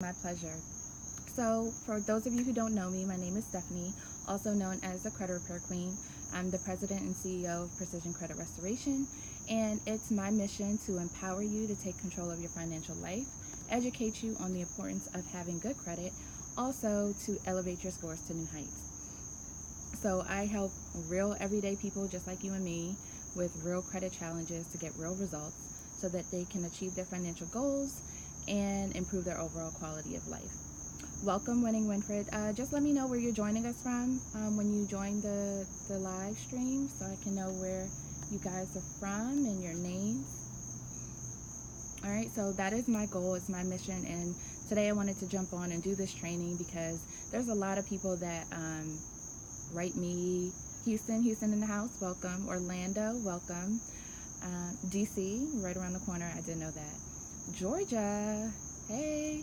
My pleasure. So, for those of you who don't know me, my name is Stephanie, also known as the Credit Repair Queen. I'm the president and CEO of Precision Credit Restoration, and it's my mission to empower you to take control of your financial life, educate you on the importance of having good credit, also to elevate your scores to new heights. So, I help real everyday people just like you and me with real credit challenges to get real results so that they can achieve their financial goals and improve their overall quality of life. Welcome, Winning Winfred. Just let me know where you're joining us from when you join the live stream so I can know where you guys are from and your names. All right, so that is my goal, it's my mission, and today I wanted to jump on and do this training because there's a lot of people that write me. Houston in the house, welcome. Orlando, welcome. DC, right around the corner, I did know that. Georgia, hey.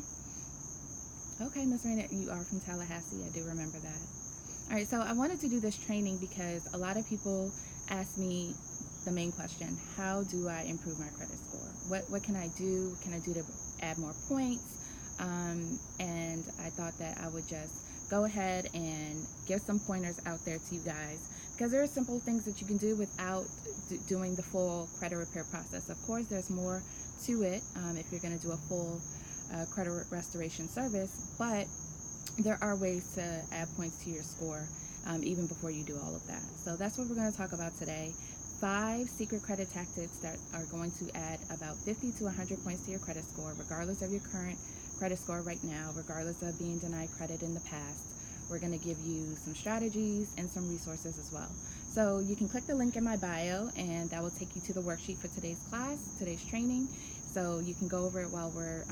Okay, Miss Raina, you are from Tallahassee. I do remember that. All right, so I wanted to do this training because a lot of people ask me the main question: how do I improve my credit score? What can I do? What can I do to add more points? And I thought that I would just go ahead and give some pointers out there to you guys because there are simple things that you can do without doing the full credit repair process. Of course, there's more to it if you're going to do a full credit restoration service, but there are ways to add points to your score even before you do all of that. So that's what we're going to talk about today. 5 secret credit tactics that are going to add about 50 to 100 points to your credit score, regardless of your current credit score right now, regardless of being denied credit in the past. We're going to give you some strategies and some resources as well. So you can click the link in my bio and that will take you to the worksheet for today's class, today's training. So you can go over it while we're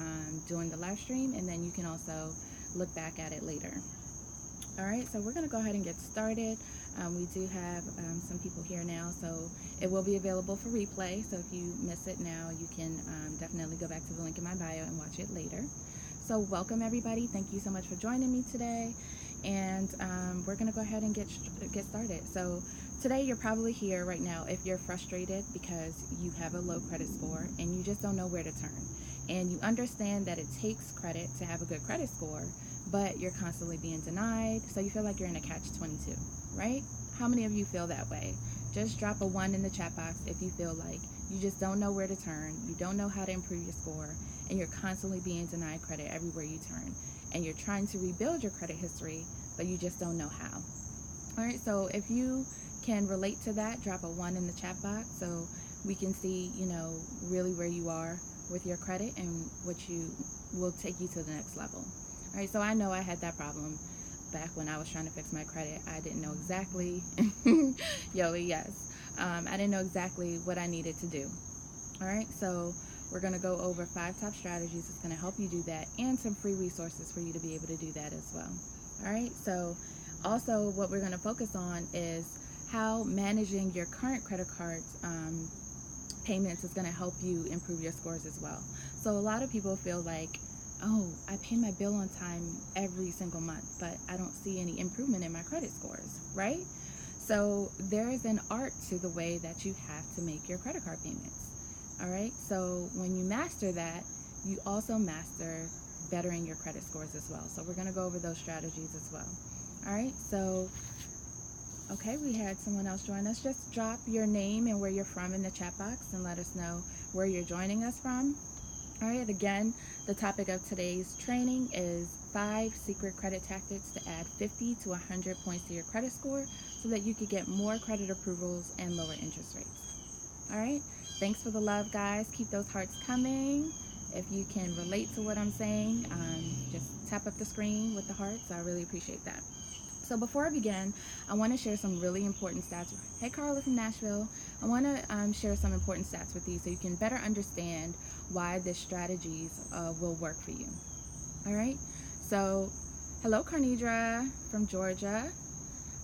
doing the live stream, and then you can also look back at it later. All right, so we're going to go ahead and get started. We do have some people here now, so it will be available for replay. So if you miss it now, you can definitely go back to the link in my bio and watch it later. So welcome everybody. Thank you so much for joining me today. And we're going to go ahead and get started. So today you're probably here right now if you're frustrated because you have a low credit score and you just don't know where to turn. And you understand that it takes credit to have a good credit score, but you're constantly being denied. So you feel like you're in a catch-22, right? How many of you feel that way? Just drop a 1 in the chat box if you feel like you just don't know where to turn, you don't know how to improve your score, and you're constantly being denied credit everywhere you turn. And you're trying to rebuild your credit history, but you just don't know how. All right, so if you can relate to that, drop a 1 in the chat box so we can see, really where you are with your credit and what you will take you to the next level. All right, so I know I had that problem back when I was trying to fix my credit. I didn't know exactly, I didn't know exactly what I needed to do. All right, so we're going to go over 5 top strategies that's going to help you do that and some free resources for you to be able to do that as well. All right, so also what we're going to focus on is how managing your current credit cards payments is going to help you improve your scores as well. So a lot of people feel like, oh, I pay my bill on time every single month, but I don't see any improvement in my credit scores, right? So there is an art to the way that you have to make your credit card payments. All right, so when you master that, you also master bettering your credit scores as well. So we're going to go over those strategies as well. All right, so, okay, we had someone else join us. Just drop your name and where you're from in the chat box and let us know where you're joining us from. All right, again, the topic of today's training is 5 secret credit tactics to add 50 to 100 points to your credit score so that you could get more credit approvals and lower interest rates. All right, thanks for the love, guys. Keep those hearts coming. If you can relate to what I'm saying, just tap up the screen with the hearts. I really appreciate that. So before I begin, I want to share some really important stats. Hey, Carla from Nashville. I want to share some important stats with you so you can better understand why the strategies will work for you. All right. So, hello, Carnidra from Georgia.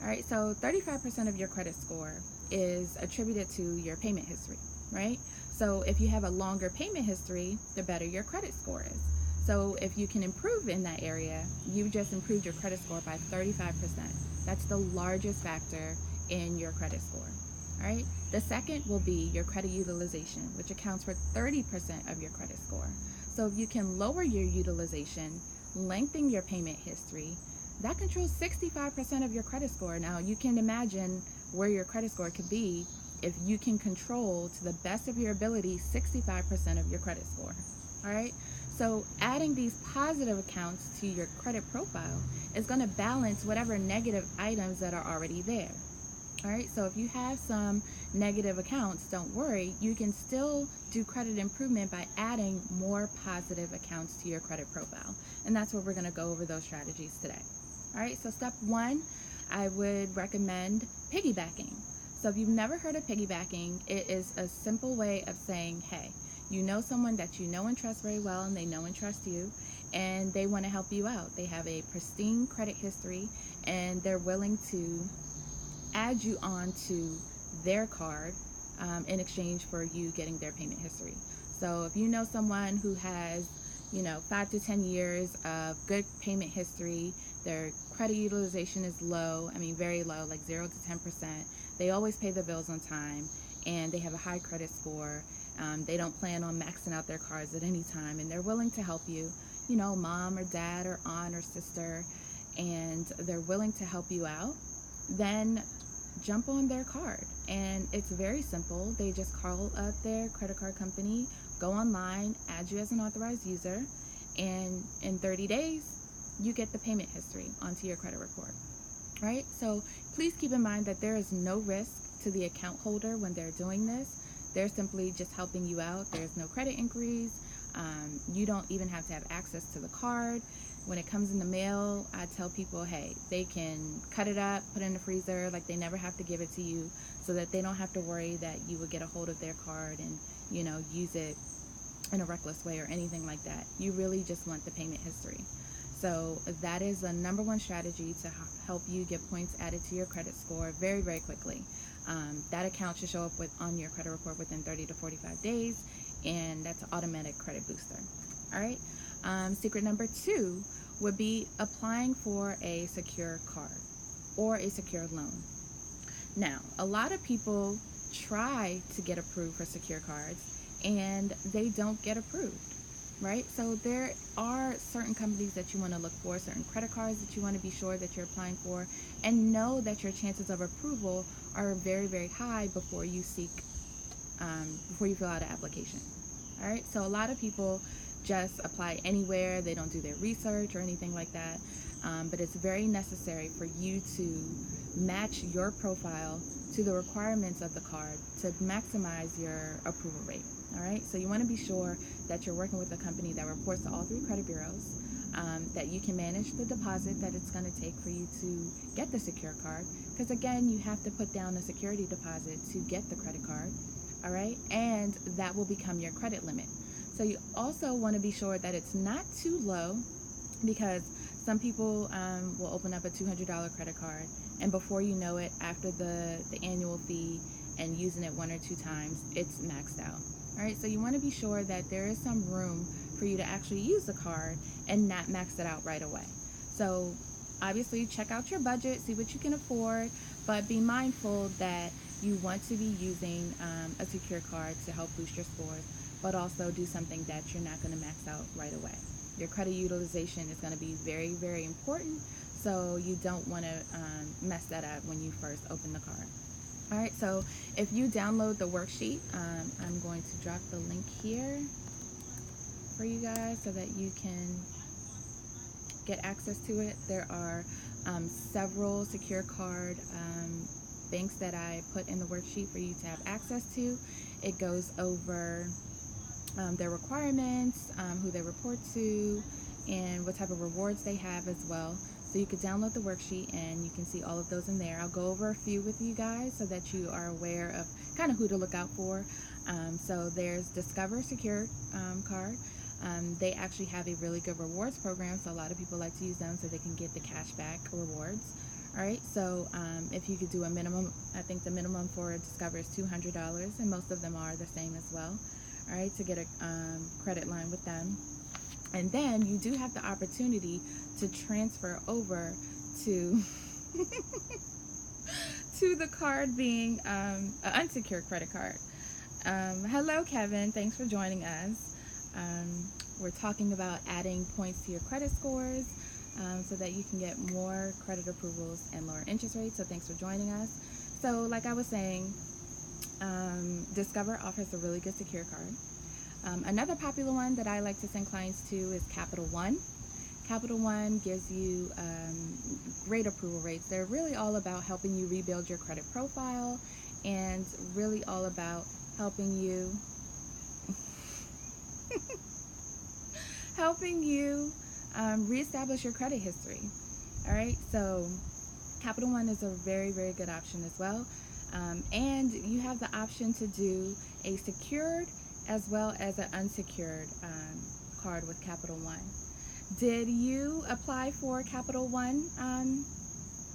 All right. So 35% of your credit score is attributed to your payment history, right? So if you have a longer payment history, the better your credit score is. So if you can improve in that area, you just improved your credit score by 35%. That's the largest factor in your credit score. All right. The second will be your credit utilization, which accounts for 30% of your credit score. So if you can lower your utilization, lengthen your payment history, that controls 65% of your credit score. Now, you can imagine where your credit score could be if you can control, to the best of your ability, 65% of your credit score. All right? So adding these positive accounts to your credit profile is going to balance whatever negative items that are already there. All right, so if you have some negative accounts, don't worry. You can still do credit improvement by adding more positive accounts to your credit profile. And that's what we're going to go over those strategies today. All right, so step one, I would recommend piggybacking. So if you've never heard of piggybacking, it is a simple way of saying, hey, you know someone that you know and trust very well, and they know and trust you, and they want to help you out. They have a pristine credit history, and they're willing to add you on to their card in exchange for you getting their payment history. So if you know someone who has, 5 to 10 years of good payment history, their credit utilization is low, very low, like 0 to 10%. They always pay their bills on time, and they have a high credit score. They don't plan on maxing out their cards at any time, and they're willing to help you, mom or dad or aunt or sister, and they're willing to help you out. Then jump on their card, and it's very simple. They just call up their credit card company, go online, add you as an authorized user, and in 30 days you get the payment history onto your credit report. Right? So please keep in mind that there is no risk to the account holder when they're doing this. They're simply just helping you out. There's no credit inquiries. You don't even have to have access to the card. When it comes in the mail, I tell people, hey, they can cut it up, put it in the freezer, like they never have to give it to you, so that they don't have to worry that you would get a hold of their card and, use it in a reckless way or anything like that. You really just want the payment history. So that is the number one strategy to help you get points added to your credit score very, very quickly. That account should show up on your credit report within 30 to 45 days, and that's an automatic credit booster. All right. Secret number 2 would be applying for a secure card or a secure loan. Now, a lot of people try to get approved for secure cards, and they don't get approved, right? So there are certain companies that you want to look for, certain credit cards that you want to be sure that you're applying for, and know that your chances of approval are very, very high before you fill out an application. All right, so a lot of people just apply anywhere. They don't do their research or anything like that. But it's very necessary for you to match your profile to the requirements of the card to maximize your approval rate. All right, so you want to be sure that you're working with a company that reports to all 3 credit bureaus, that you can manage the deposit that it's going to take for you to get the secure card, because again, you have to put down a security deposit to get the credit card. All right, and that will become your credit limit. So you also want to be sure that it's not too low, because some people will open up a $200 credit card, and before you know it, after the annual fee and using it 1 or 2 times, it's maxed out. All right, so you want to be sure that there is some room for you to actually use the card and not max it out right away. So obviously check out your budget, see what you can afford, but be mindful that you want to be using a secure card to help boost your scores, but also do something that you're not going to max out right away. Your credit utilization is going to be very, very important, so you don't want to mess that up when you first open the card. All right, so if you download the worksheet, I'm going to drop the link here for you guys so that you can get access to it. There are several secure card banks that I put in the worksheet for you to have access to. It goes over their requirements, who they report to, and what type of rewards they have as well. So you could download the worksheet and you can see all of those in there. I'll go over a few with you guys so that you are aware of kind of who to look out for. So there's Discover Secure Card. They actually have a really good rewards program, so a lot of people like to use them so they can get the cashback rewards. All right, so if you could do a minimum, I think the minimum for Discover is $200, and most of them are the same as well. All right, to get a credit line with them. And then you do have the opportunity to transfer over to to the card being an unsecured credit card. Hello, Kevin. Thanks for joining us. we're talking about adding points to your credit scores so that you can get more credit approvals and lower interest rates. So thanks for joining us. So like I was saying, Discover offers a really good secure card. Another popular one that I like to send clients to is Capital One. Capital One gives you great approval rates. They're really all about helping you rebuild your credit profile and really all about helping you reestablish your credit history. All right, so Capital One is a very, very good option as well. And you have the option to do a secured as well as an unsecured card with Capital One. Did you apply for Capital One?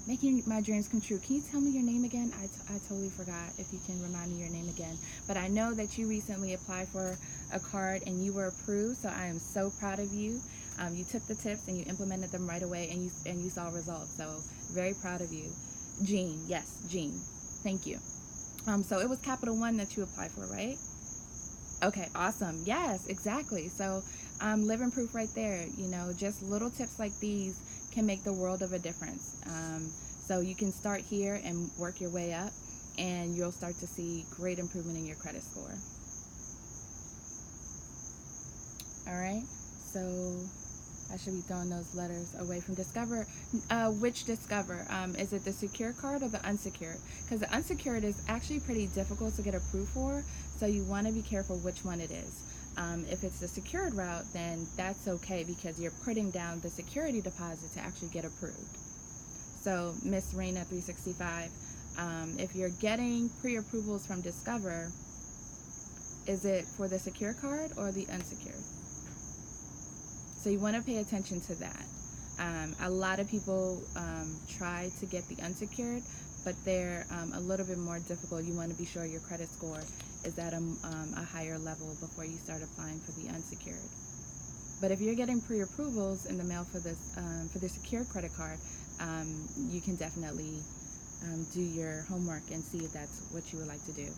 Making my dreams come true. Can you tell me your name again? I totally forgot. If you can remind me your name again. But I know that you recently applied for a card and you were approved, so I am so proud of you. You took the tips and you implemented them right away, and you saw results. So very proud of you. Jean, yes, Jean. Thank you. So it was Capital One that you applied for, right? Okay, awesome. Yes, exactly. So living proof right there. You know, just little tips like these can make the world of a difference. So you can start here and work your way up, and you'll start to see great improvement in your credit score. All right, so I should be throwing those letters away from Discover. Which Discover? Is it the secure card or the unsecured? Because the unsecured is actually pretty difficult to get approved for, so you want to be careful which one it is. If it's the secured route, then that's okay because you're putting down the security deposit to actually get approved. So Miss Raina 365, if you're getting pre-approvals from Discover, is it for the secure card or the unsecured? So you want to pay attention to that. A lot of people try to get the unsecured, but they're a little bit more difficult. You want to be sure your credit score is at a higher level before you start applying for the unsecured. But if you're getting pre-approvals in the mail for the secured credit card, you can definitely do your homework and see if that's what you would like to do.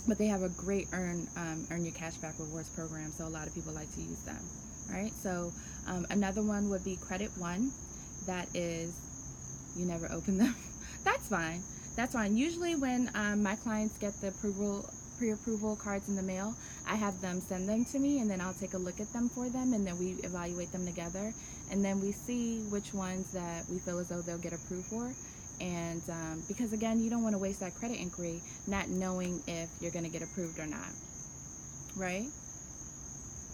But they have a great earn your cashback rewards program, so a lot of people like to use them. All right, so another one would be Credit One. That is, you never open them. That's fine. That's fine. Usually when my clients get the pre-approval cards in the mail, I have them send them to me, and then I'll take a look at them for them, and then we evaluate them together, and then we see which ones that we feel as though they'll get approved for. And because again, you don't want to waste that credit inquiry not knowing if you're going to get approved or not, right?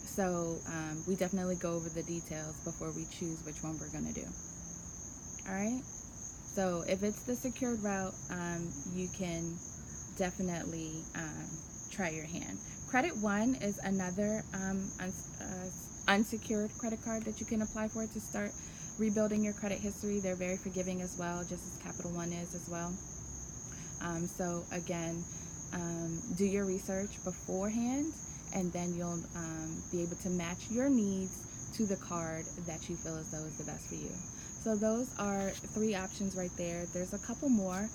So we definitely go over the details before we choose which one we're going to do. All right. So if it's the secured route, you can definitely try your hand. Credit One is another unsecured credit card that you can apply for to start rebuilding your credit history. They're very forgiving as well, just as Capital One is as well. So again, do your research beforehand, and then you'll be able to match your needs to the card that you feel as though is the best for you. So those are 3 options right there. There's a couple more,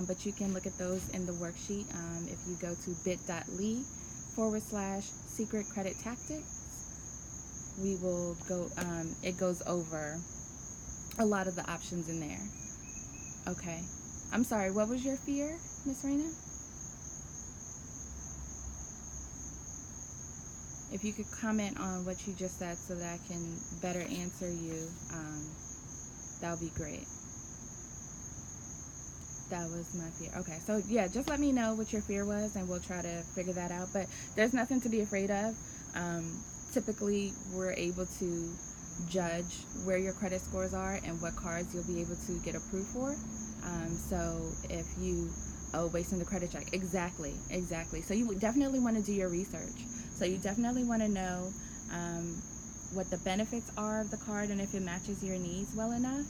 but you can look at those in the worksheet. If you go to bit.ly/secret credit tactics, we will go, it goes over a lot of the options in there. Okay. I'm sorry, what was your fear, Miss Raina? If you could comment on what you just said so that I can better answer you, that would be great. That was my fear. Okay, so yeah, just let me know what your fear was and we'll try to figure that out. But there's nothing to be afraid of. Typically, we're able to judge where your credit scores are and what cards you'll be able to get approved for. So if you, wasting the credit check. Exactly. So you definitely want to do your research. So you definitely want to know what the benefits are of the card, and if it matches your needs well enough,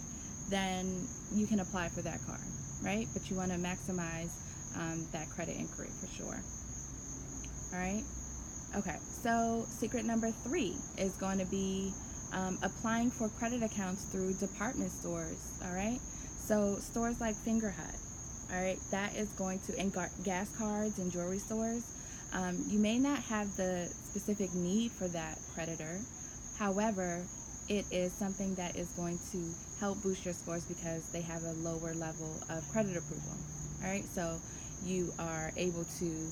then you can apply for that card, right? But you want to maximize that credit inquiry for sure. All right. Okay. So secret number 3 is going to be applying for credit accounts through department stores. All right. So stores like Fingerhut. All right. That is going to, and gas cards and jewelry stores. You may not have the specific need for that creditor. However, it is something that is going to help boost your scores because they have a lower level of credit approval. All right, so you are able to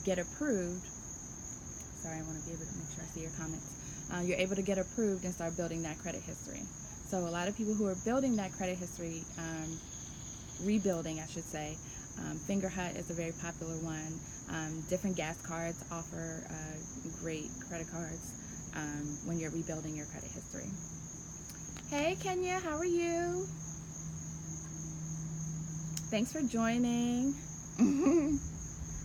get approved. Sorry, I want to be able to make sure I see your comments. You're able to get approved and start building that credit history. So a lot of people who are building that credit history, rebuilding, I should say, Finger Hut is a very popular one. Different gas cards offer great credit cards when you're rebuilding your credit history. Hey Kenya, how are you? Thanks for joining.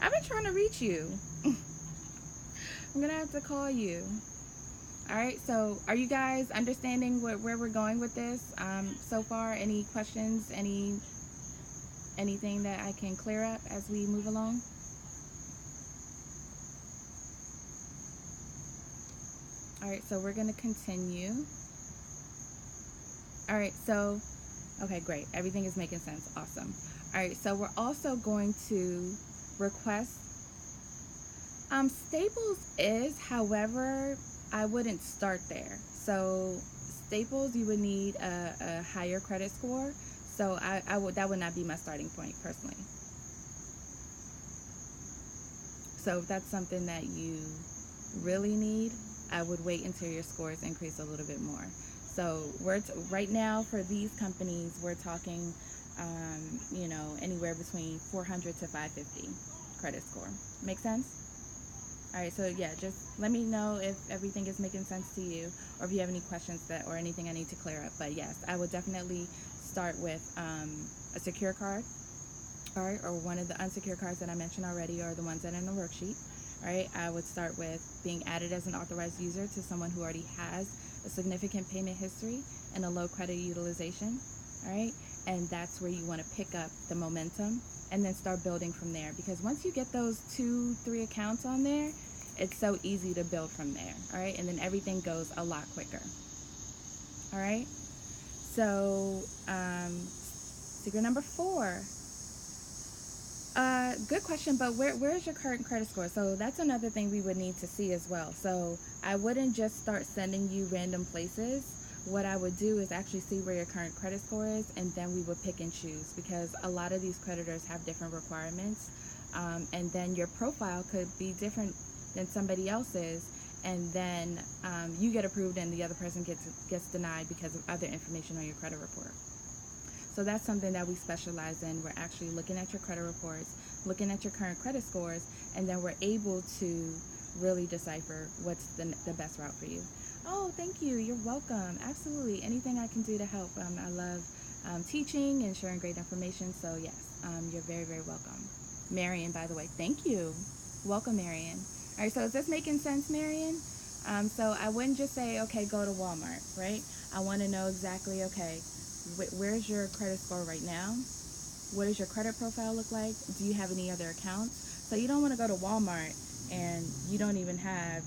I've been trying to reach you. I'm gonna have to call you. All right, so are you guys understanding where we're going with this so far? Any questions, anything that I can clear up as we move along? All right, so we're gonna continue. All right, so, okay, great. Everything is making sense. Awesome. All right, so we're also going to request Staples is, however, I wouldn't start there. So Staples, you would need a higher credit score. So that would not be my starting point personally. So if that's something that you really need, I would wait until your scores increase a little bit more. So right now for these companies, we're talking, anywhere between 400 to 550 credit score. Make sense? All right, so yeah, just let me know if everything is making sense to you, or if you have any questions or anything I need to clear up. But yes, I would definitely start with a secure card, all right, or one of the unsecured cards that I mentioned already, or the ones that are in the worksheet. All right, I would start with being added as an authorized user to someone who already has a significant payment history and a low credit utilization. All right, and that's where you want to pick up the momentum and then start building from there, because once you get those 2-3 accounts on there, it's so easy to build from there. All right, and then everything goes a lot quicker. All right, so secret number 4. Good question, but where's your current credit score? So that's another thing we would need to see as well. So I wouldn't just start sending you random places. What I would do is actually see where your current credit score is, and then we would pick and choose, because a lot of these creditors have different requirements, and then your profile could be different than somebody else's, and then you get approved and the other person gets denied because of other information on your credit report. So that's something that we specialize in. We're actually looking at your credit reports, looking at your current credit scores, and then we're able to really decipher what's the best route for you. Oh, thank you. You're welcome. Absolutely. Anything I can do to help. I love teaching and sharing great information. So yes, you're very, very welcome. Marion, by the way, thank you. Welcome, Marion. All right, so is this making sense, Marion? So I wouldn't just say, okay, go to Walmart, right? I want to know exactly, okay, where's your credit score right now? What does your credit profile look like? Do you have any other accounts? So you don't want to go to Walmart and you don't even have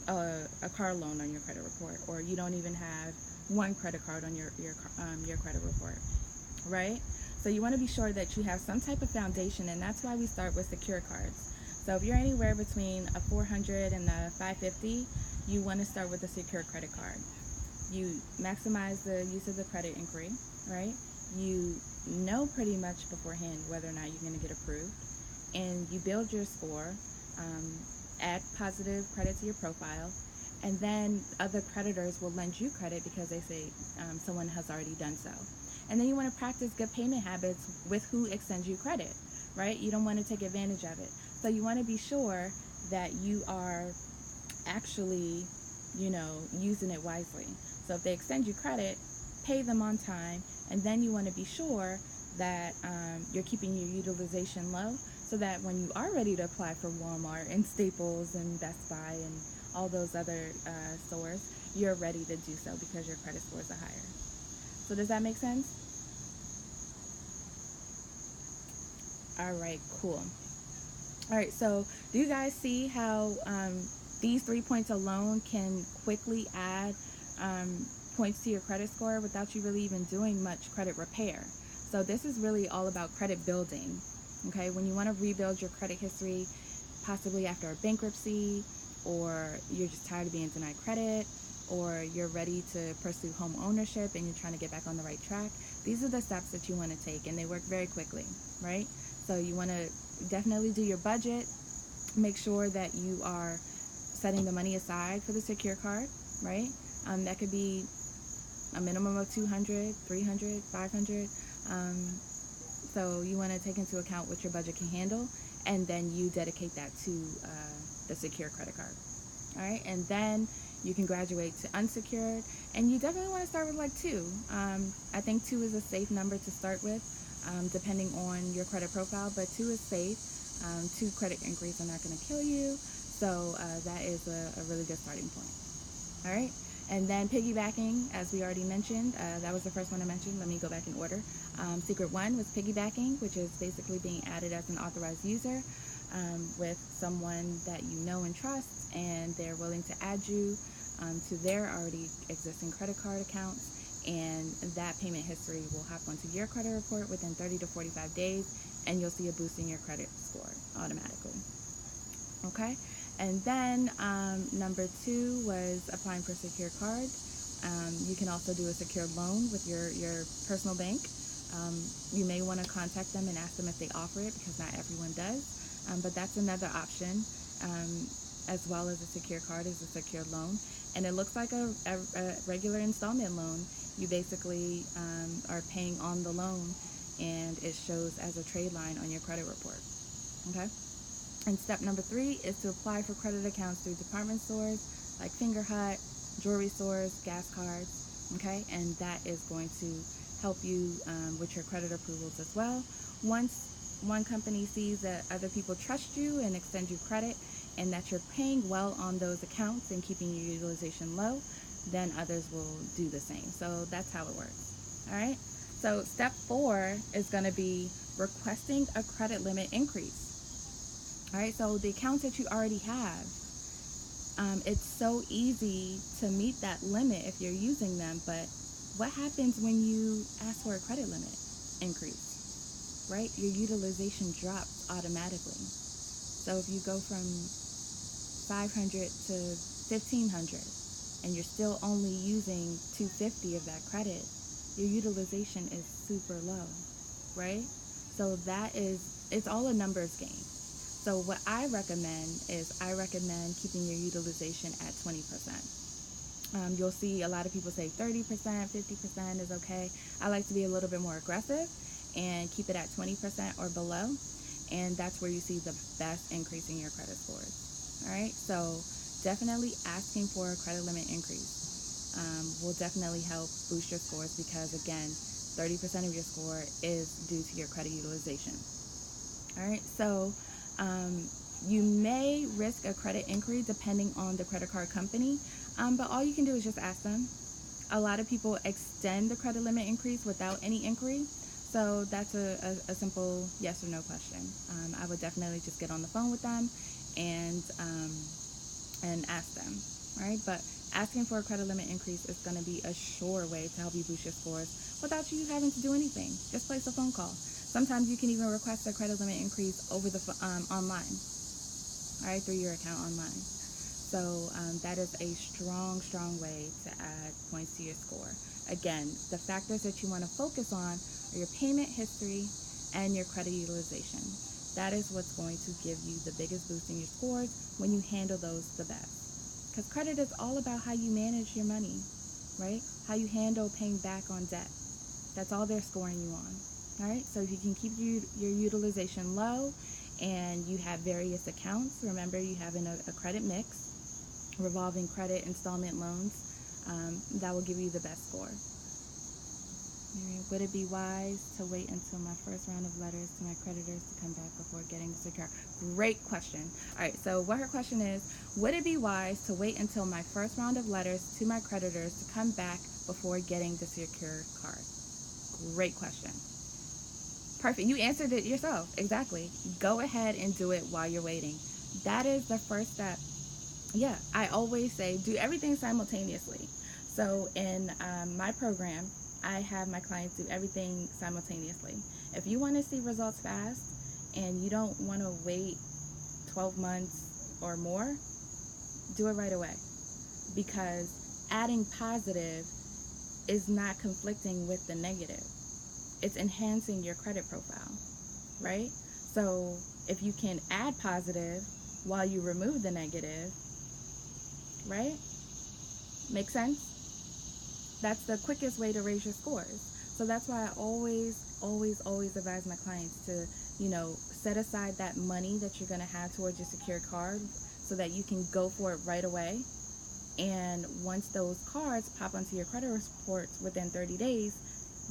a car loan on your credit report, or you don't even have one credit card on your credit report, right? So you want to be sure that you have some type of foundation, and that's why we start with secure cards. So if you're anywhere between a 400 and a 550, you want to start with a secure credit card. You maximize the use of the credit inquiry, right? You know pretty much beforehand whether or not you're going to get approved, and you build your score, add positive credit to your profile, and then other creditors will lend you credit because they say someone has already done so. And then you want to practice good payment habits with who extends you credit, right? You don't want to take advantage of it. So you want to be sure that you are actually, using it wisely. So if they extend you credit, pay them on time, and then you want to be sure that you're keeping your utilization low, so that when you are ready to apply for Walmart and Staples and Best Buy and all those other stores, you're ready to do so because your credit scores are higher. So does that make sense? All right, cool. All right, so do you guys see how these 3 points alone can quickly add points to your credit score without you really even doing much credit repair? So this is really all about credit building. Okay, when you want to rebuild your credit history, possibly after a bankruptcy, or you're just tired of being denied credit, or you're ready to pursue home ownership and you're trying to get back on the right track. These are the steps that you want to take, and they work very quickly, right? So you want to definitely do your budget. Make sure that you are setting the money aside for the secure card, right? That could be a minimum of 200, 300, 500. So you want to take into account what your budget can handle, and then you dedicate that to the secure credit card. All right, and then you can graduate to unsecured, and you definitely want to start with like 2. I think 2 is a safe number to start with, depending on your credit profile, but 2 is safe. 2 credit inquiries are not going to kill you, so that is a really good starting point. All right, and then piggybacking, as we already mentioned, that was the first one I mentioned. Let me go back in order. Secret 1 was piggybacking, which is basically being added as an authorized user with someone that you know and trust, and they're willing to add you to their already existing credit card accounts, and that payment history will hop onto your credit report within 30 to 45 days, and you'll see a boost in your credit score automatically. Okay, and then number 2 was applying for a secure card. You can also do a secured loan with your personal bank. You may want to contact them and ask them if they offer it, because not everyone does, but that's another option, as well as a secure card is a secured loan. And it looks like a regular installment loan. You basically are paying on the loan, and it shows as a trade line on your credit report. Okay? And step number 3 is to apply for credit accounts through department stores like Finger Hut, jewelry stores, gas cards. Okay? And that is going to help you with your credit approvals as well. Once one company sees that other people trust you and extend you credit, and that you're paying well on those accounts and keeping your utilization low, then others will do the same. So that's how it works. All right. So step 4 is going to be requesting a credit limit increase. All right. So the accounts that you already have, it's so easy to meet that limit if you're using them. But what happens when you ask for a credit limit increase? Right? Your utilization drops automatically. So if you go from 500 to 1500 and you're still only using 250 of that credit, your utilization is super low, right? So it's all a numbers game. So what I recommend keeping your utilization at 20%. You'll see a lot of people say 30%, 50% is okay. I like to be a little bit more aggressive and keep it at 20% or below, and that's where you see the best increase in your credit scores. All right, so definitely asking for a credit limit increase will definitely help boost your scores, because again, 30% of your score is due to your credit utilization. All right, so you may risk a credit inquiry depending on the credit card company, but all you can do is just ask them. A lot of people extend the credit limit increase without any inquiry, so that's a simple yes or no question. I would definitely just get on the phone with them and ask them, right? But asking for a credit limit increase is going to be a sure way to help you boost your scores without you having to do anything. Just place a phone call. Sometimes you can even request a credit limit increase over the online, all right, through your account online. So that is a strong way to add points to your score. Again, the factors that you want to focus on are your payment history and your credit utilization. That is what's going to give you the biggest boost in your scores when you handle those the best. Because credit is all about how you manage your money, right? How you handle paying back on debt. That's all they're scoring you on. All right, so if you can keep your utilization low and you have various accounts, remember you have a credit mix, revolving credit, installment loans, that will give you the best score. Would it be wise to wait until my first round of letters to my creditors to come back before getting the secure? Great question. All right, so what her question is, would it be wise to wait until my first round of letters to my creditors to come back before getting the secure card? Great question. Perfect. You answered it yourself. Exactly. Go ahead and do it while you're waiting. That is the first step. Yeah, I always say do everything simultaneously. So in my program, I have my clients do everything simultaneously. If you want to see results fast and you don't want to wait 12 months or more, do it right away, because adding positive is not conflicting with the negative. It's enhancing your credit profile, right? So if you can add positive while you remove the negative, right? Make sense? That's the quickest way to raise your scores. So that's why I always advise my clients to, set aside that money that you're going to have towards your secured card so that you can go for it right away. And once those cards pop onto your credit reports within 30 days,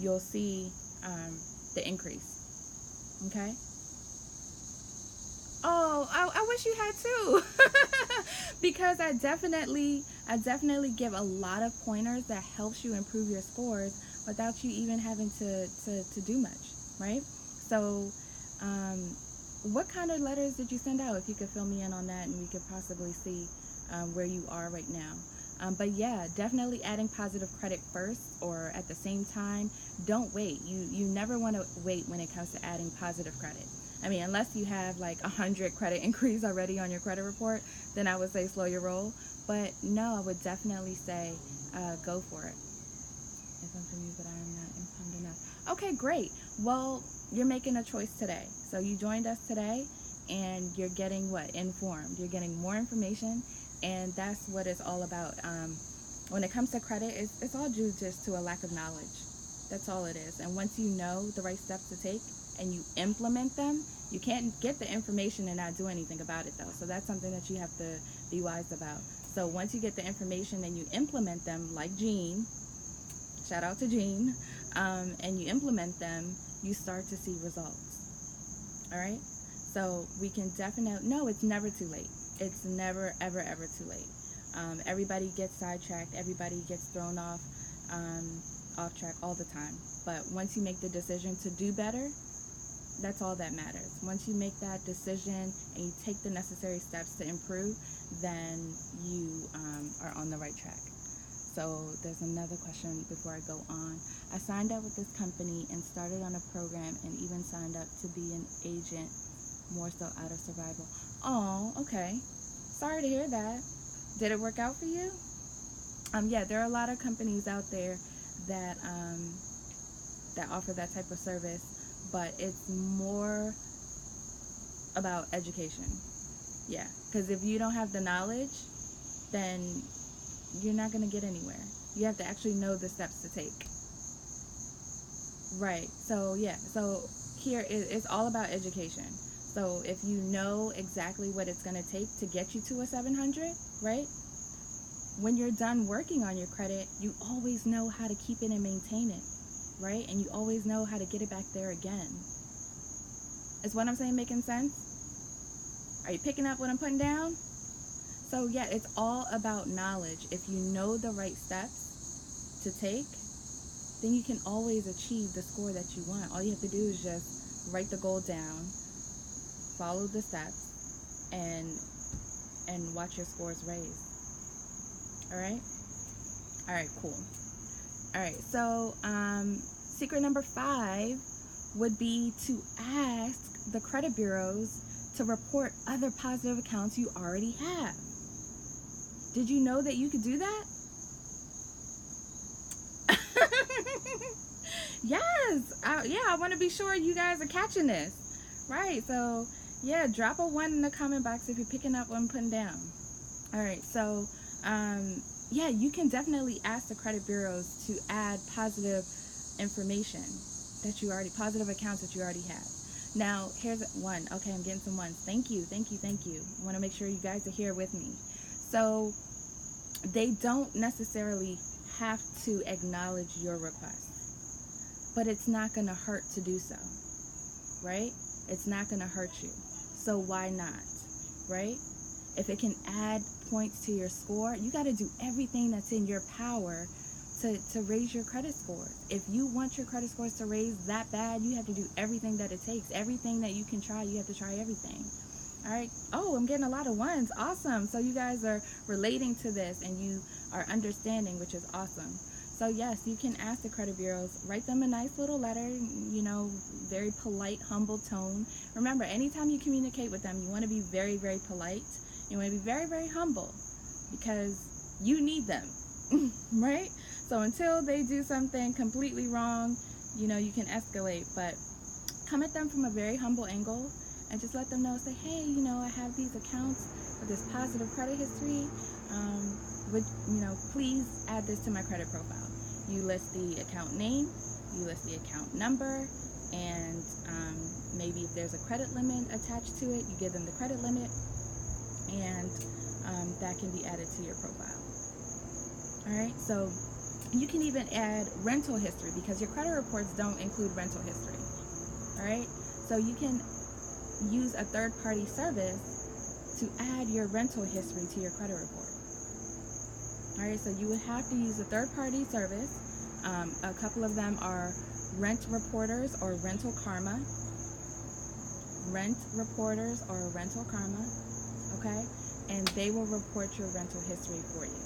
you'll see the increase. Okay? Oh, I wish you had too. Because I definitely give a lot of pointers that helps you improve your scores without you even having to do much, right? So, what kind of letters did you send out? If you could fill me in on that, and we could possibly see where you are right now. But yeah, definitely adding positive credit first or at the same time. Don't wait. You never want to wait when it comes to adding positive credit. I mean, unless you have like 100 credit increase already on your credit report, then I would say slow your roll. But no, I would definitely say go for it. If I'm from you, but I am not informed enough. Okay, great. Well, you're making a choice today. So you joined us today, and you're getting what? Informed. You're getting more information, and that's what it's all about. When it comes to credit, it's all due just to a lack of knowledge. That's all it is. And once you know the right steps to take and you implement them, you can't get the information and not do anything about it though. So that's something that you have to be wise about. So once you get the information and you implement them, like Jean, shout out to Jean, and you implement them, you start to see results. All right? So we can definitely, no, it's never too late. It's never, ever, ever too late. Everybody gets sidetracked. Everybody gets thrown off track all the time. But once you make the decision to do better, that's all that matters. Once you make that decision and you take the necessary steps to improve, then you are on the right track. So there's another question before I go on. I signed up with this company and started on a program and even signed up to be an agent, more so out of survival. Oh, okay. Sorry to hear that. Did it work out for you? Yeah, there are a lot of companies out there that that offer that type of service, but it's more about education. Yeah, because if you don't have the knowledge, then you're not going to get anywhere. You have to actually know the steps to take. Right. So yeah, so here it's all about education. So if you know exactly what it's going to take to get you to a 700, right? When you're done working on your credit, you always know how to keep it and maintain it, right? And you always know how to get it back there again. Is what I'm saying making sense? Are you picking up what I'm putting down? So yeah, it's all about knowledge. If you know the right steps to take, then you can always achieve the score that you want. All you have to do is just write the goal down, follow the steps, and watch your scores raise. All right? All right, cool. All right, so secret number 5 would be to ask the credit bureaus to report other positive accounts you already have. Did you know that you could do that? Yes. I want to be sure you guys are catching this. Right, so yeah, drop a 1 in the comment box if you're picking up what I'm putting down. All right, so yeah, you can definitely ask the credit bureaus to add positive information that you already, positive accounts that you already have. Now, here's 1. Okay, I'm getting some 1s. Thank you. I want to make sure you guys are here with me. So, they don't necessarily have to acknowledge your request, but it's not going to hurt to do so, right? It's not going to hurt you. So why not, right? If it can add points to your score, you got to do everything that's in your power to raise your credit scores. If you want your credit scores to raise that bad, you have to do everything that it takes. Everything that you can try, you have to try everything. All right. Oh, I'm getting a lot of 1s. Awesome. So you guys are relating to this and you are understanding, which is awesome. So yes, you can ask the credit bureaus, write them a nice little letter, very polite, humble tone. Remember, anytime you communicate with them, you want to be very, very polite. You want to be very, very humble because you need them, right? So until they do something completely wrong, you can escalate, but come at them from a very humble angle and just let them know, say, hey, I have these accounts with this positive credit history. Please add this to my credit profile. You list the account name, you list the account number, and maybe if there's a credit limit attached to it, you give them the credit limit, and that can be added to your profile. All right, so you can even add rental history because your credit reports don't include rental history. All right, so you can use a third-party service to add your rental history to your credit report. All right, so you would have to use a third-party service. A couple of them are Rent Reporters or Rental Karma. Rent Reporters or Rental Karma, okay? And they will report your rental history for you.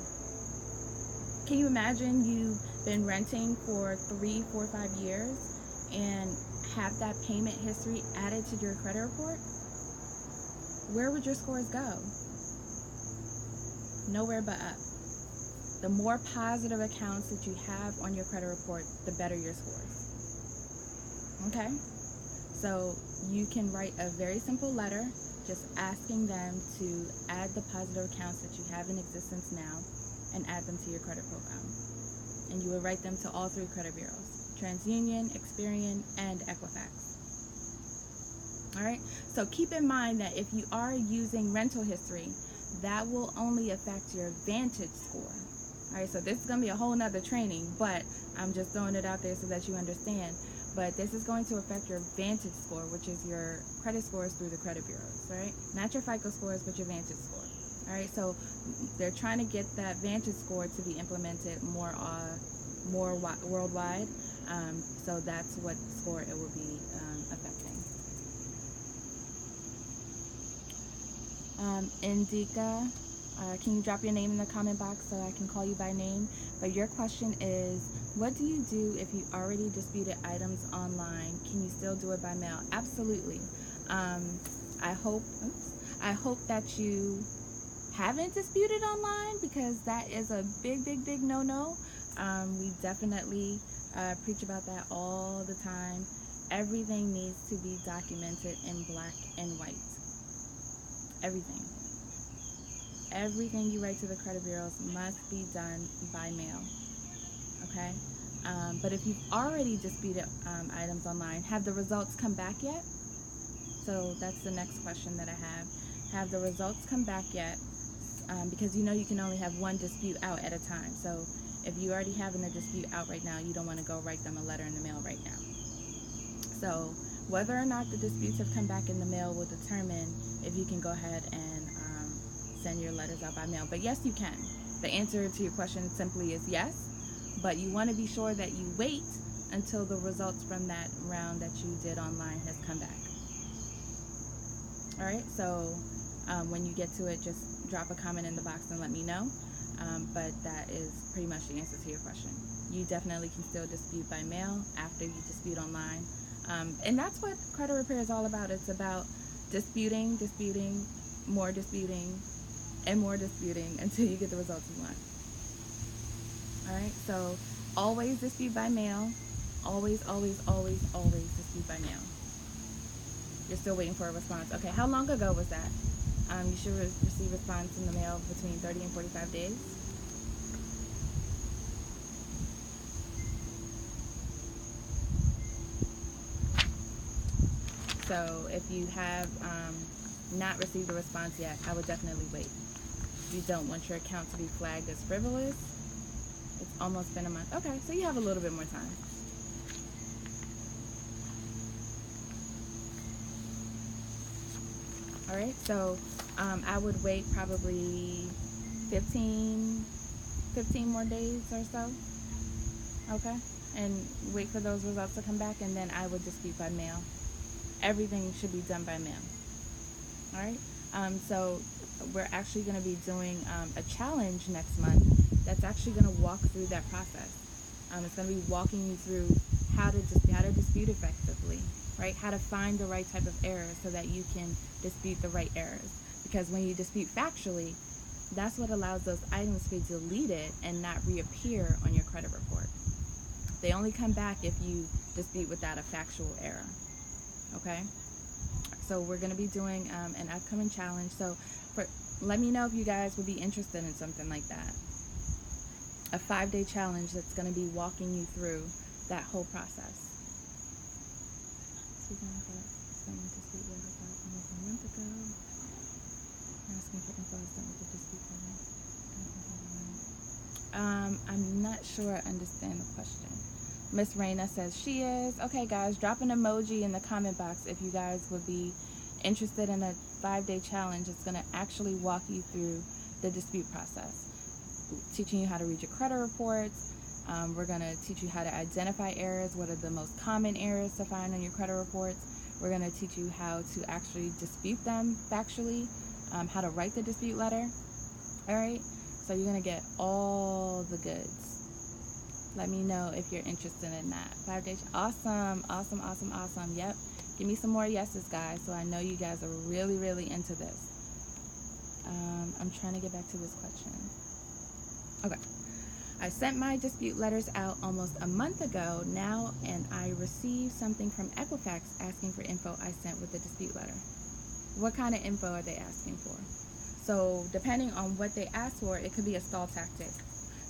Can you imagine you've been renting for 3, 4, 5 years and have that payment history added to your credit report? Where would your scores go? Nowhere but up. The more positive accounts that you have on your credit report, the better your scores. Okay? So you can write a very simple letter just asking them to add the positive accounts that you have in existence now and add them to your credit profile. And you will write them to all 3 credit bureaus: TransUnion, Experian, and Equifax. All right? So keep in mind that if you are using rental history, that will only affect your Vantage score. All right, so this is going to be a whole nother training, but I'm just throwing it out there so that you understand. But this is going to affect your Vantage score, which is your credit scores through the credit bureaus, right? Not your FICO scores, but your Vantage score. All right, so they're trying to get that Vantage score to be implemented more worldwide. So that's what score it will be affecting. Indica, can you drop your name in the comment box so I can call you by name? But your question is, what do you do if you already disputed items online? Can you still do it by mail? Absolutely. I hope that you haven't disputed online, because that is a big, big, big no-no. We definitely preach about that all the time. Everything needs to be documented in black and white. Everything. Everything you write to the credit bureaus must be done by mail, okay? But if you've already disputed items online, have the results come back yet? So that's the next question that I have. Have the results come back yet? Because you can only have one dispute out at a time. So if you already having a dispute out right now, you don't want to go write them a letter in the mail right now. So whether or not the disputes have come back in the mail will determine if you can go ahead and send your letters out by mail. But yes, you can. The answer to your question simply is yes, but you want to be sure that you wait until the results from that round that you did online has come back. All right, so when you get to it, just drop a comment in the box and let me know. But that is pretty much the answer to your question. You definitely can still dispute by mail after you dispute online. And that's what credit repair is all about. It's about disputing, more disputing, and more disputing until you get the results you want. All right, so always dispute by mail. Always, always, always, always dispute by mail. You're still waiting for a response. Okay, how long ago was that? You should receive response in the mail between 30 and 45 days. So if you have not received a response yet, I would definitely wait. You don't want your account to be flagged as frivolous. It's almost been a month. Okay, so you have a little bit more time. All right, so I would wait probably 15 more days or so. Okay, and wait for those results to come back, and then I would dispute by mail. Everything should be done by mail. All right, so we're actually going to be doing a challenge next month that's actually going to walk through that process. It's going to be walking you through how to dispute effectively, right? How to find the right type of errors so that you can dispute the right errors. Because when you dispute factually, that's what allows those items to be deleted and not reappear on your credit report. They only come back if you dispute without a factual error. Okay? So we're going to be doing an upcoming challenge. So let me know if you guys would be interested in something like that. A 5-day challenge that's going to be walking you through that whole process. I'm not sure I understand the question. Miss Raina says she is. Okay, guys, drop an emoji in the comment box if you guys would be interested in a 5-day challenge. It's going to actually walk you through the dispute process, teaching you how to read your credit reports. We're going to teach you how to identify errors, what are the most common errors to find on your credit reports. We're going to teach you how to actually dispute them factually, how to write the dispute letter. All right, so you're going to get all the goods. Let me know if you're interested in that. 5 days. Awesome. Yep. Give me some more yeses, guys, so I know you guys are really, really into this. I'm trying to get back to this question. Okay. I sent my dispute letters out almost a month ago now, and I received something from Equifax asking for info I sent with the dispute letter. What kind of info are they asking for? So depending on what they ask for, it could be a stall tactic.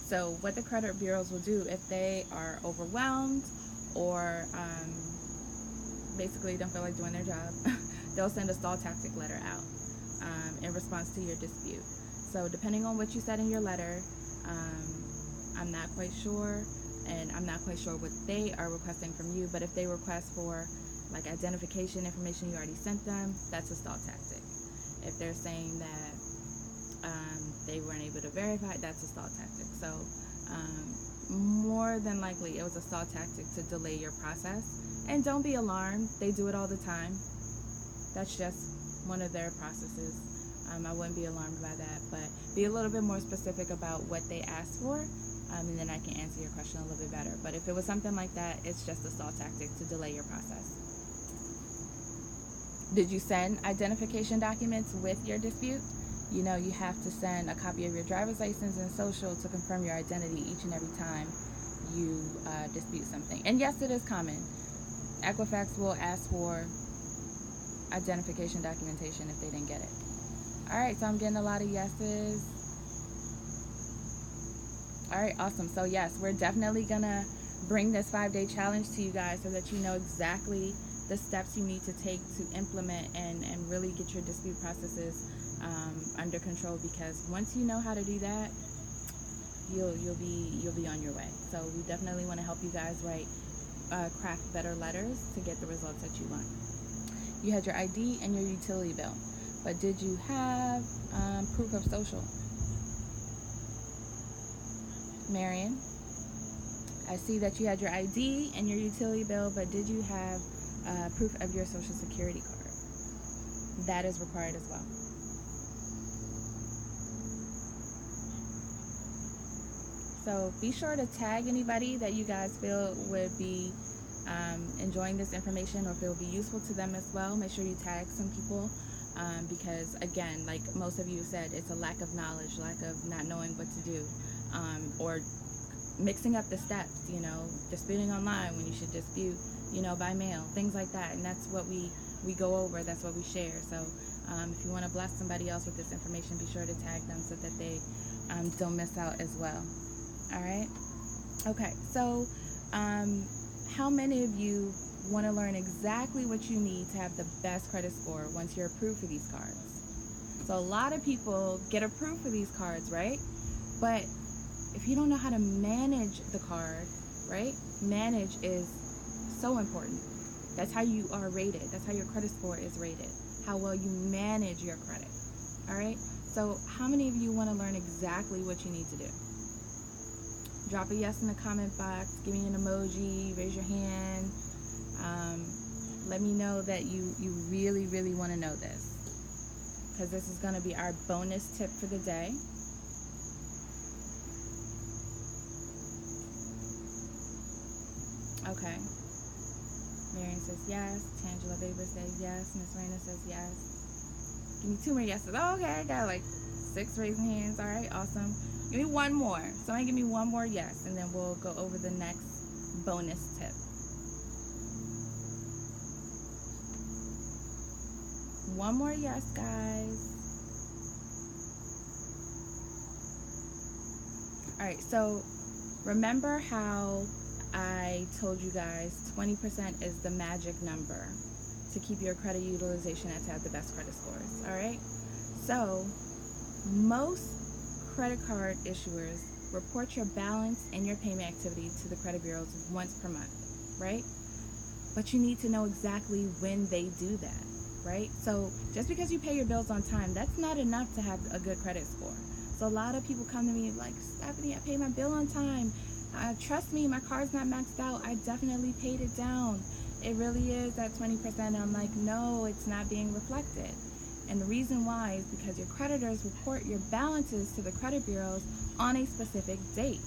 So what the credit bureaus will do if they are overwhelmed or basically don't feel like doing their job, they'll send a stall tactic letter out in response to your dispute. So depending on what you said in your letter, I'm not quite sure, and I'm not quite sure what they are requesting from you, but if they request for like identification information you already sent them, that's a stall tactic. If they're saying that they weren't able to verify, that's a stall tactic. So more than likely it was a stall tactic to delay your process. And don't be alarmed, they do it all the time. That's just one of their processes. I wouldn't be alarmed by that, but be a little bit more specific about what they asked for, and then I can answer your question a little bit better. But if it was something like that, it's just a stall tactic to delay your process. Did you send identification documents with your dispute? You know, you have to send a copy of your driver's license and social to confirm your identity each and every time you dispute something. And yes, it is common. Equifax will ask for identification documentation if they didn't get it. All right, so I'm getting a lot of yeses. All right, awesome. So yes, we're definitely gonna bring this 5-day challenge to you guys so that you know exactly the steps you need to take to implement and really get your dispute processes under control, because once you know how to do that, you'll be on your way. So we definitely want to help you guys craft better letters to get the results that you want. You had your ID and your utility bill, but did you have proof of social? Marion, I see that you had your ID and your utility bill, but did you have proof of your social security card? That is required as well. So be sure to tag anybody that you guys feel would be enjoying this information, or if it will be useful to them as well. Make sure you tag some people because, again, like most of you said, it's a lack of knowledge, lack of not knowing what to do, or mixing up the steps, disputing online when you should dispute, by mail, things like that. And that's what we go over, that's what we share. So if you want to bless somebody else with this information, be sure to tag them so that they don't miss out as well. All right? Okay, so how many of you want to learn exactly what you need to have the best credit score once you're approved for these cards? So a lot of people get approved for these cards, right? But if you don't know how to manage the card, right? Manage is so important. That's how you are rated. That's how your credit score is rated. How well you manage your credit. All right? So how many of you want to learn exactly what you need to do? Drop a yes in the comment box. Give me an emoji. Raise your hand. Let me know that you really, really want to know this, because this is going to be our bonus tip for the day. Okay. Marion says yes. Tangela Baber says yes. Miss Raina says yes. Give me 2 more yeses. Oh, okay, I got like 6 raising hands. All right, awesome. Give me one more. Somebody give me one more yes, and then we'll go over the next bonus tip. One more yes, guys. All right, so remember how I told you guys 20% is the magic number to keep your credit utilization at to have the best credit scores. All right, so most credit card issuers report your balance and your payment activity to the credit bureaus once per month, right? But you need to know exactly when they do that, right? So just because you pay your bills on time, that's not enough to have a good credit score. So a lot of people come to me like, Stephanie, I paid my bill on time. Trust me, my card's not maxed out. I definitely paid it down. It really is at 20%. And I'm like, no, it's not being reflected. And the reason why is because your creditors report your balances to the credit bureaus on a specific date.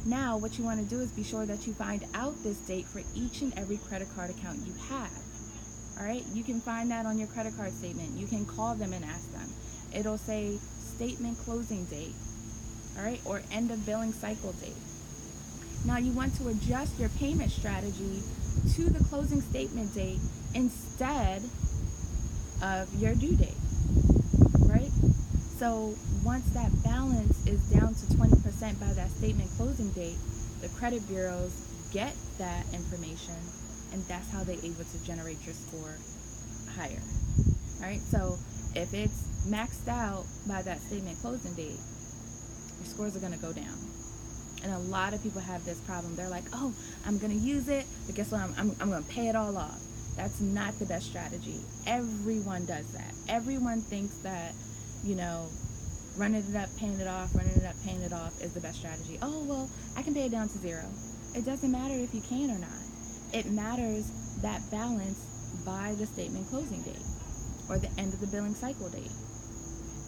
Now, what you want to do is be sure that you find out this date for each and every credit card account you have. All right, you can find that on your credit card statement. You can call them and ask them. It'll say statement closing date, all right, or end of billing cycle date. Now, you want to adjust your payment strategy to the closing statement date instead of your due date, right? So once that balance is down to 20% by that statement closing date, the credit bureaus get that information, and that's how they're able to generate your score higher. All right, so if it's maxed out by that statement closing date, your scores are going to go down. And a lot of people have this problem. They're like, oh, I'm going to use it, but guess what? I'm going to pay it all off. That's not the best strategy. Everyone does that. Everyone thinks that, running it up, paying it off, running it up, paying it off is the best strategy. Oh, well, I can pay it down to 0. It doesn't matter if you can or not. It matters that balance by the statement closing date or the end of the billing cycle date.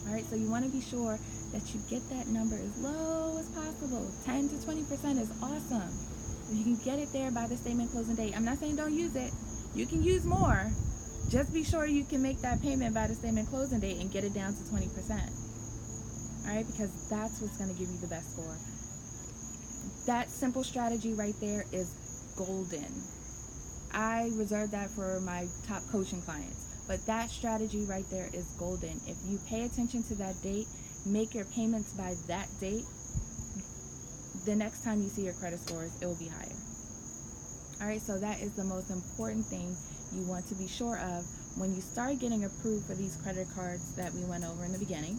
All right, so you want to be sure that you get that number as low as possible. 10 to 20% is awesome. If you can get it there by the statement closing date, I'm not saying don't use it. You can use more. Just be sure you can make that payment by the statement closing date and get it down to 20%. All right, because that's what's going to give you the best score. That simple strategy right there is golden. I reserve that for my top coaching clients. But that strategy right there is golden. If you pay attention to that date, make your payments by that date, the next time you see your credit scores, it will be higher. All right, so that is the most important thing you want to be sure of when you start getting approved for these credit cards that we went over in the beginning,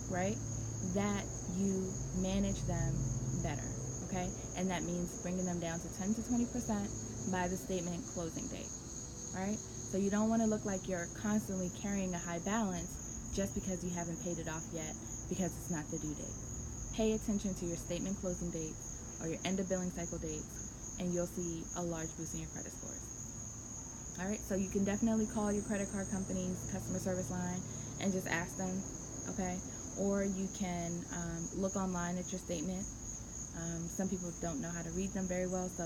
right? That you manage them better, okay? And that means bringing them down to 10 to 20% by the statement closing date, all right? So you don't want to look like you're constantly carrying a high balance just because you haven't paid it off yet because it's not the due date. Pay attention to your statement closing dates or your end of billing cycle dates, and you'll see a large boost in your credit scores. All right, so you can definitely call your credit card company's customer service line and just ask them, okay? Or you can look online at your statement. Some people don't know how to read them very well, so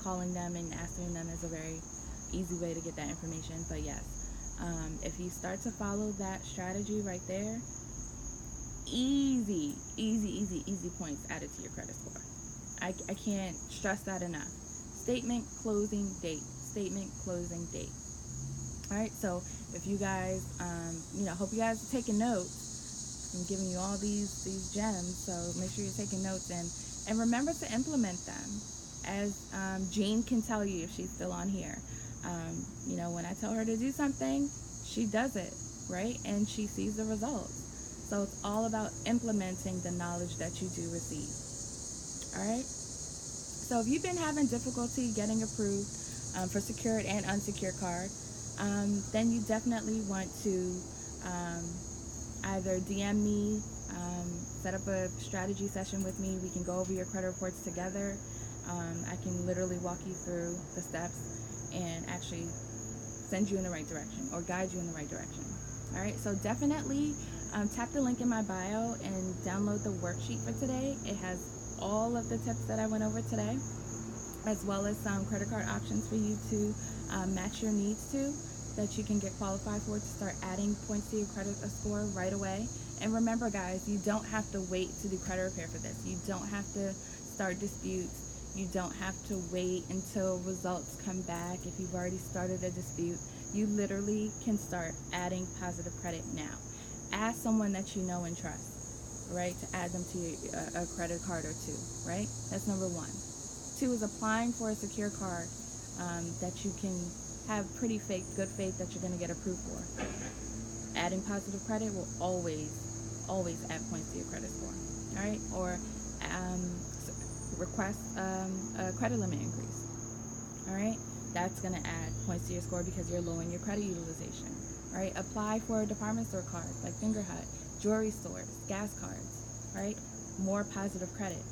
calling them and asking them is a very easy way to get that information. But yes, if you start to follow that strategy right there, easy points added to your credit score. I can't stress that enough. Statement closing date. Statement closing date. All right, so if you guys, hope you guys are taking notes. I'm giving you all these gems, so make sure you're taking notes and remember to implement them. As Jean can tell you if she's still on here. When I tell her to do something, she does it, right? And she sees the results. So it's all about implementing the knowledge that you do receive. All right? So if you've been having difficulty getting approved for secured and unsecured card, then you definitely want to either DM me, set up a strategy session with me. We can go over your credit reports together. I can literally walk you through the steps and actually send you in the right direction or guide you in the right direction. All right, so definitely tap the link in my bio and download the worksheet for today. It has all of the tips that I went over today. as well as some credit card options for you to match your needs to, that you can get qualified for to start adding points to your credit score right away. And remember, guys, you don't have to wait to do credit repair for this. You don't have to start disputes. You don't have to wait until results come back if you've already started a dispute. You literally can start adding positive credit now. Ask someone that you know and trust, right, to add them to a credit card or two, right? That's number one. Two is applying for a secure card that you can have pretty good faith that you're going to get approved for. Adding positive credit will always add points to your credit score, all right? Or request a credit limit increase, all right? That's going to add points to your score because you're low in your credit utilization, all right? Apply for department store cards like Finger Hut, jewelry stores, gas cards, right? More positive credit.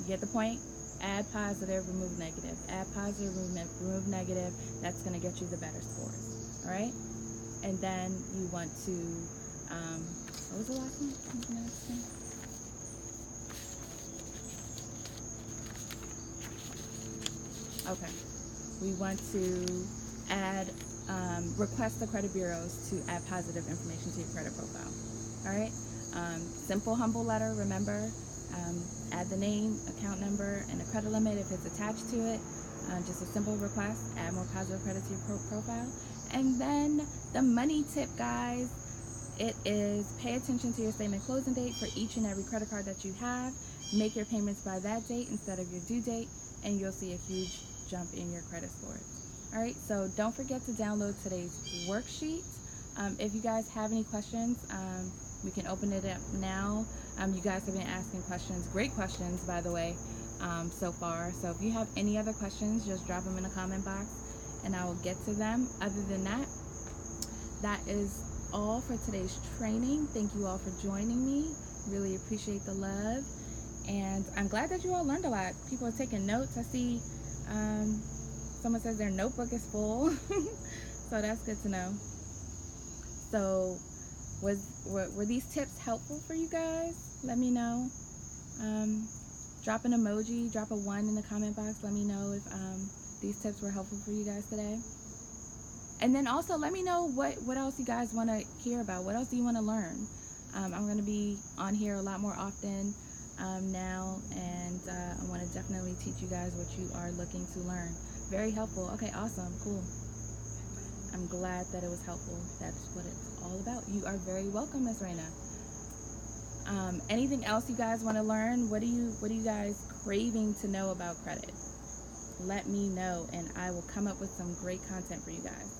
You get the point? Add positive, remove negative. Add positive, remove negative. That's going to get you the better scores, all right? And then you want to, what was the last one? Okay. We want to add, request the credit bureaus to add positive information to your credit profile, all right? Simple, humble letter, remember. Add the name, account number, and the credit limit if it's attached to it. Just a simple request. Add more positive credit to your profile. And then the money tip, guys, it is pay attention to your statement closing date for each and every credit card that you have. Make your payments by that date instead of your due date, and you'll see a huge jump in your credit scores. All right, so don't forget to download today's worksheet. If you guys have any questions, we can open it up now. You guys have been asking questions, great questions, by the way, so far. So if you have any other questions, just drop them in the comment box and I will get to them. Other than that, that is all for today's training. Thank you all for joining me. Really appreciate the love. And I'm glad that you all learned a lot. People are taking notes. I see someone says their notebook is full. So that's good to know. So were these tips helpful for you guys? Let me know. Drop an emoji, drop a 1 in the comment box. Let me know if these tips were helpful for you guys today. And then also let me know what else you guys want to hear about. What else do you want to learn? I'm going to be on here a lot more often now, and I want to definitely teach you guys what you are looking to learn. Very helpful. Okay, awesome, cool. I'm glad that it was helpful. That's what it's all about. You are very welcome, Miss Raina. Anything else you guys want to learn? What are you guys craving to know about credit? Let me know, and I will come up with some great content for you guys.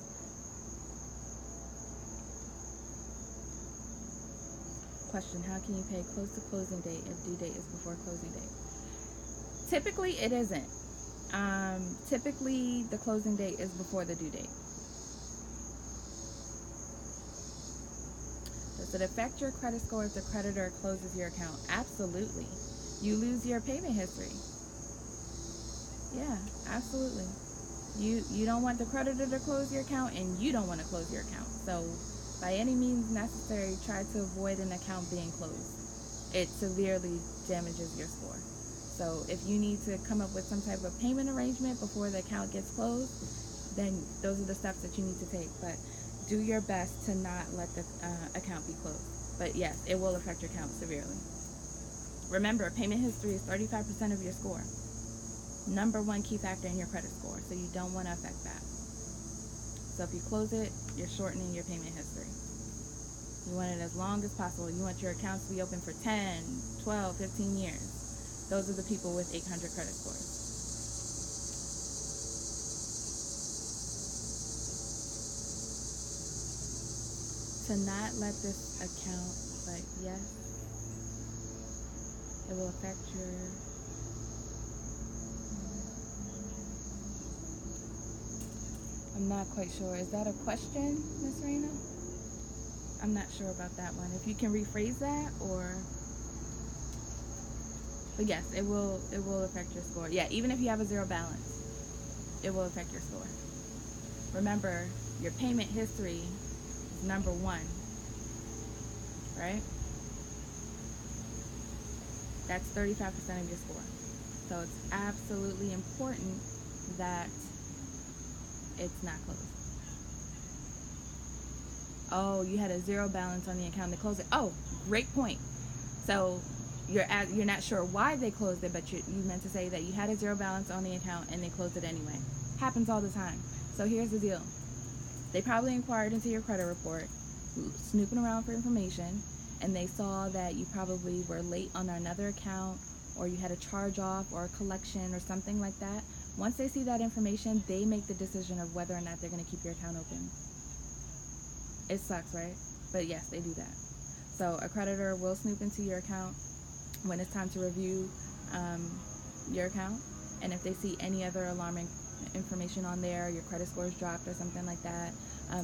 Question: how can you pay close to closing date if due date is before closing date? Typically, it isn't. Typically, the closing date is before the due date. Does it affect your credit score if the creditor closes your account? Absolutely. You lose your payment history. Yeah, absolutely. You don't want the creditor to close your account, and you don't want to close your account. So by any means necessary, try to avoid an account being closed. It severely damages your score. So if you need to come up with some type of payment arrangement before the account gets closed, then those are the steps that you need to take. But do your best to not let the account be closed. But yes, it will affect your account severely. Remember, payment history is 35% of your score. Number one key factor in your credit score, so you don't want to affect that. So if you close it, you're shortening your payment history. You want it as long as possible. You want your accounts to be open for 10, 12, 15 years. Those are the people with 800 credit scores. To not let this account, but yes, it will affect your I'm not quite sure. Is that a question, Miss Raina? I'm not sure about that one. If you can rephrase that, or but yes, it will affect your score. Yeah, even if you have a zero balance, it will affect your score. Remember, your payment history is number one, right? That's 35% of your score. So it's absolutely important that it's not closed. Oh, you had a zero balance on the account to close it. Oh, great point. So you're not sure why they closed it, but you meant to say that you had a zero balance on the account and they closed it anyway. Happens all the time. So here's the deal. They probably inquired into your credit report, snooping around for information, and they saw that you probably were late on another account, or you had a charge off or a collection or something like that. Once they see that information, they make the decision of whether or not they're going to keep your account open. It sucks, right? But yes, they do that. So a creditor will snoop into your account when it's time to review your account, and if they see any other alarming information on there, your credit score is dropped or something like that,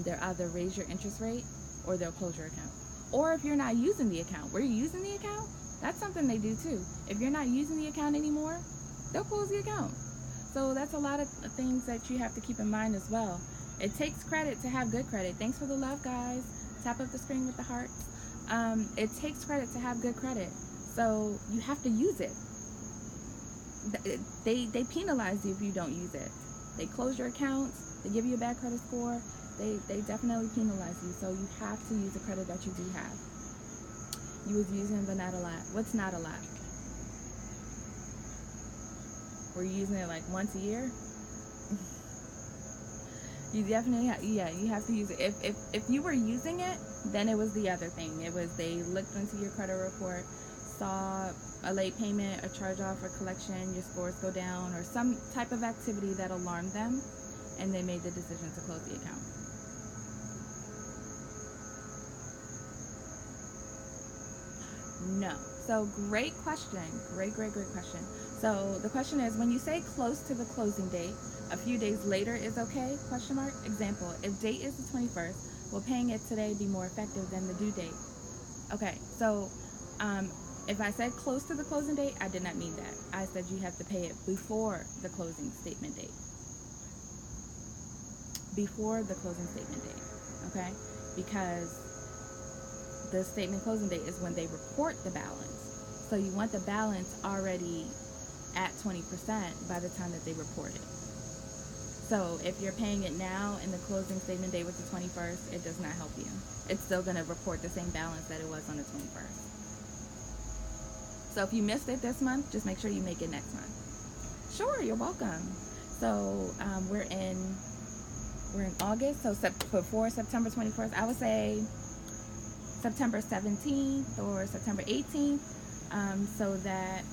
they'll either raise your interest rate or they'll close your account. Or if you're not using the account, were you using the account? That's something they do too. If you're not using the account anymore, they'll close the account. So that's a lot of things that you have to keep in mind as well. It takes credit to have good credit. Thanks for the love, guys. Tap up the screen with the hearts. It takes credit to have good credit. So you have to use it. They penalize you if you don't use it. They close your accounts. They give you a bad credit score. They definitely penalize you. So you have to use the credit that you do have. You was using, but not a lot. What's not a lot? Were you using it like once a year? You definitely you have to use it. If you were using it, then it was the other thing. It was they looked into your credit report, saw a late payment, a charge off, or collection, your scores go down, or some type of activity that alarmed them, and they made the decision to close the account. No. So great question. Great question. So the question is, when you say close to the closing date, a few days later is okay? Question mark. Example, if date is the 21st, will paying it today be more effective than the due date? Okay, so if I said close to the closing date, I did not mean that. I said you have to pay it before the closing statement date. Before the closing statement date, okay? Because the statement closing date is when they report the balance. So you want the balance already at 20% by the time that they report it. So if you're paying it now and the closing statement date was the 21st, it does not help you. It's still going to report the same balance that it was on the 21st. So if you missed it this month, just make sure you make it next month. Sure, you're welcome. So we're in August, so before September 21st, I would say September 17th or September 18th, so that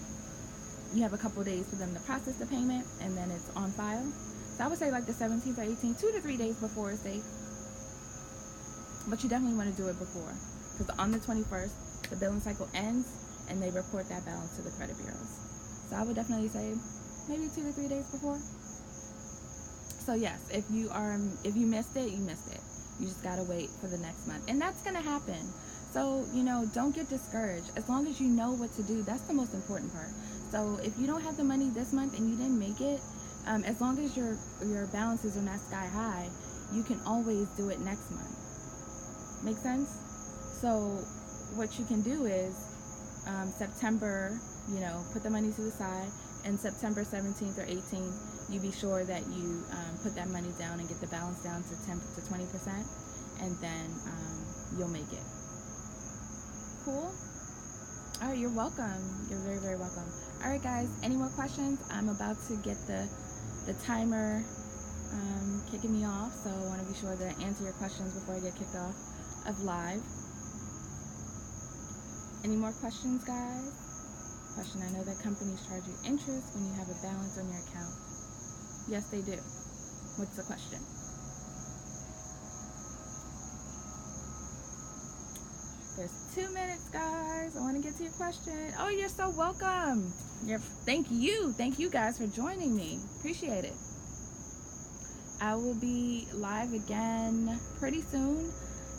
you have a couple days for them to process the payment, and then it's on file. So I would say like the 17th or 18th, 2 to 3 days before is safe. But you definitely want to do it before, because on the 21st, the billing cycle ends, and they report that balance to the credit bureaus. So I would definitely say maybe 2 to 3 days before. So yes, if you missed it, you missed it. You just gotta wait for the next month, and that's gonna happen. So don't get discouraged. As long as you know what to do, that's the most important part. So if you don't have the money this month and you didn't make it, as long as your balances are not sky high, you can always do it next month. Make sense? So what you can do is September, put the money to the side, and September 17th or 18th, you be sure that you put that money down and get the balance down to 10 to 20%, and then you'll make it. Cool? All right, you're welcome. You're very, very welcome. All right, guys, any more questions? I'm about to get the timer kicking me off, so I want to be sure that I answer your questions before I get kicked off of live. Any more questions, guys? Question, I know that companies charge you interest when you have a balance on your account. Yes, they do. What's the question? There's 2 minutes, guys. I want to get to your question. Oh, you're so welcome. Thank you guys for joining me. Appreciate it. I will be live again pretty soon,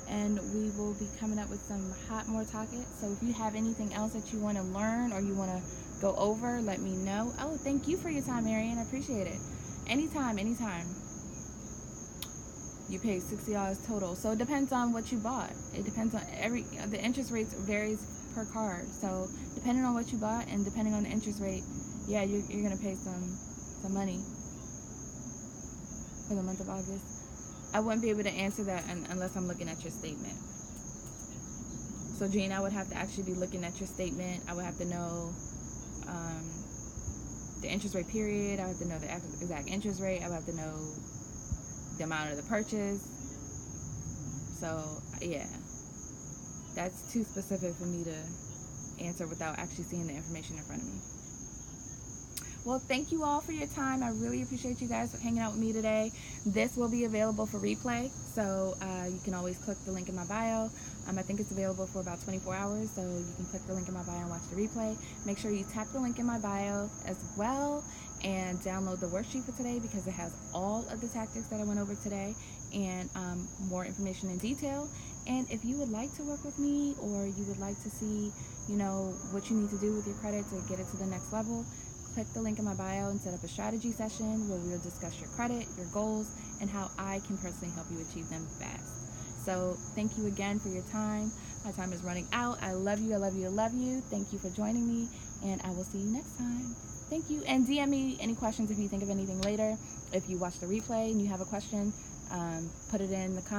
and we will be coming up with some more topics. So if you have anything else that you want to learn or you want to go over, let me know. Oh, thank you for your time, Marion. I appreciate it. Anytime. You pay $60 total. So it depends on what you bought. It depends on the interest rates varies per card. So depending on what you bought and depending on the interest rate, yeah, you're gonna pay some money for the month of August. I wouldn't be able to answer that unless I'm looking at your statement. So, Jean, I would have to actually be looking at your statement. I would have to know the interest rate period. I would have to know the exact interest rate. I would have to know the amount of the purchase. So, yeah, that's too specific for me to answer without actually seeing the information in front of me. Well, thank you all for your time. I really appreciate you guys for hanging out with me today. This will be available for replay, so you can always click the link in my bio. I think it's available for about 24 hours, so you can click the link in my bio and watch the replay. Make sure you tap the link in my bio as well and download the worksheet for today, because it has all of the tactics that I went over today and more information in detail. And if you would like to work with me, or you would like to see, what you need to do with your credit to get it to the next level, click the link in my bio and set up a strategy session where we'll discuss your credit, your goals, and how I can personally help you achieve them fast. So thank you again for your time. My time is running out. I love you, I love you, I love you. Thank you for joining me, and I will see you next time. Thank you, and DM me any questions if you think of anything later. If you watch the replay and you have a question, put it in the comments.